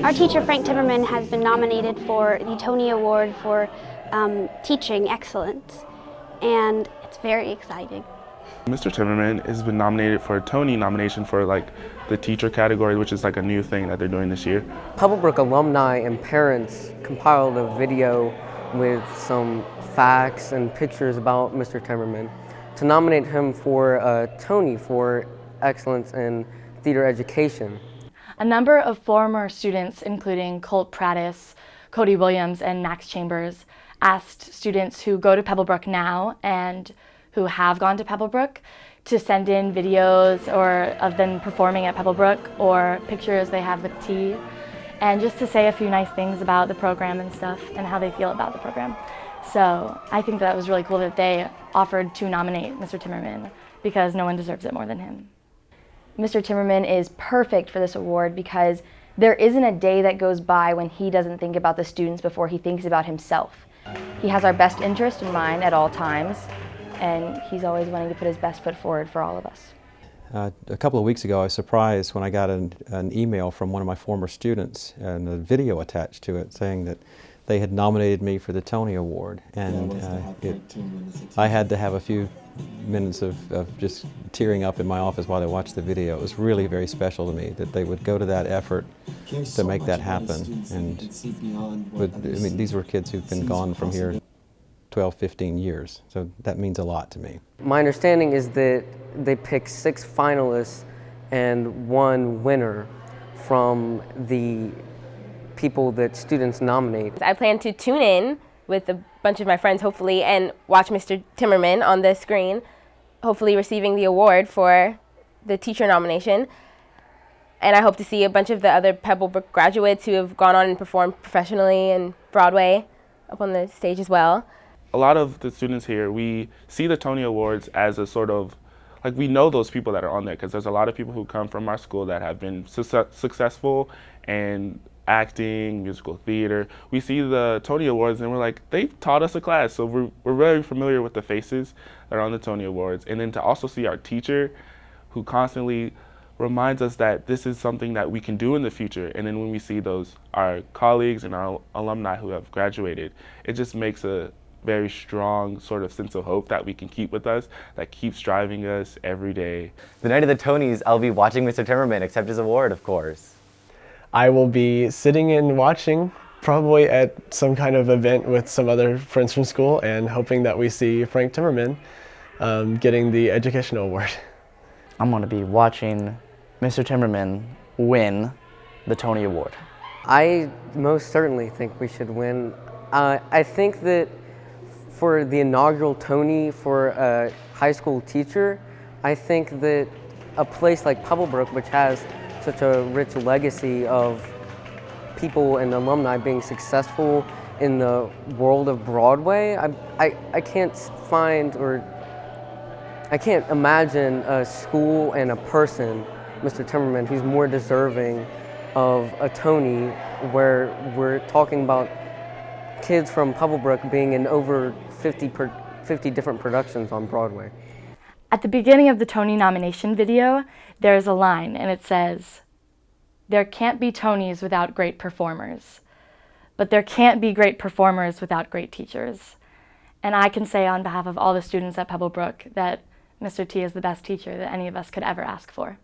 Our teacher, Frank Timmerman, has been nominated for the Tony Award for teaching excellence, and it's very exciting. Mr. Timmerman has been nominated for a Tony nomination for the teacher category, which is a new thing that they're doing this year. Pebblebrook alumni and parents compiled a video with some facts and pictures about Mr. Timmerman to nominate him for a Tony for excellence in theater education. A number of former students, including Colt Prattis, Cody Williams, and Max Chambers, asked students who go to Pebblebrook now and who have gone to Pebblebrook to send in videos of them performing at Pebblebrook or pictures they have with tea, and just to say a few nice things about the program and stuff and how they feel about the program. So I think that was really cool that they offered to nominate Mr. Timmerman because no one deserves it more than him. Mr. Timmerman is perfect for this award because there isn't a day that goes by when he doesn't think about the students before he thinks about himself. He has our best interest in mind at all times, and he's always wanting to put his best foot forward for all of us. A couple of weeks ago I was surprised when I got an email from one of my former students and a video attached to it saying that they had nominated me for the Tony Award, and I had to have a few minutes of just tearing up in my office while I watched the video. It was really very special to me that they would go to that effort to make that happen. And these were kids who've been gone from here 12, 15 years, so that means a lot to me. My understanding is that they picked 6 finalists and 1 winner from the people that students nominate. I plan to tune in with a bunch of my friends, hopefully, and watch Mr. Timmerman on the screen, hopefully receiving the award for the teacher nomination. And I hope to see a bunch of the other Pebblebrook graduates who have gone on and performed professionally in Broadway up on the stage as well. A lot of the students here, we see the Tony Awards as a sort of, we know those people that are on there because there's a lot of people who come from our school that have been successful and acting, musical theater. We see the Tony Awards and we're like, they've taught us a class, so we're very familiar with the faces that are on the Tony Awards. And then to also see our teacher who constantly reminds us that this is something that we can do in the future. And then when we see our colleagues and our alumni who have graduated, it just makes a very strong sort of sense of hope that we can keep with us, that keeps driving us every day. The night of the Tonys, I'll be watching Mr. Timmerman accept his award, of course. I will be sitting and watching, probably at some kind of event with some other friends from school, and hoping that we see Frank Timmerman getting the educational award. I'm going to be watching Mr. Timmerman win the Tony Award. I most certainly think we should win. I think that for the inaugural Tony for a high school teacher, I think that a place like Pebblebrook, which has such a rich legacy of people and alumni being successful in the world of Broadway, I can't imagine a school and a person, Mr. Timmerman, who's more deserving of a Tony, where we're talking about kids from Pebblebrook being in over 50 different productions on Broadway. At the beginning of the Tony nomination video, there's a line and it says, "There can't be Tonys without great performers, but there can't be great performers without great teachers." And I can say on behalf of all the students at Pebblebrook that Mr. T is the best teacher that any of us could ever ask for.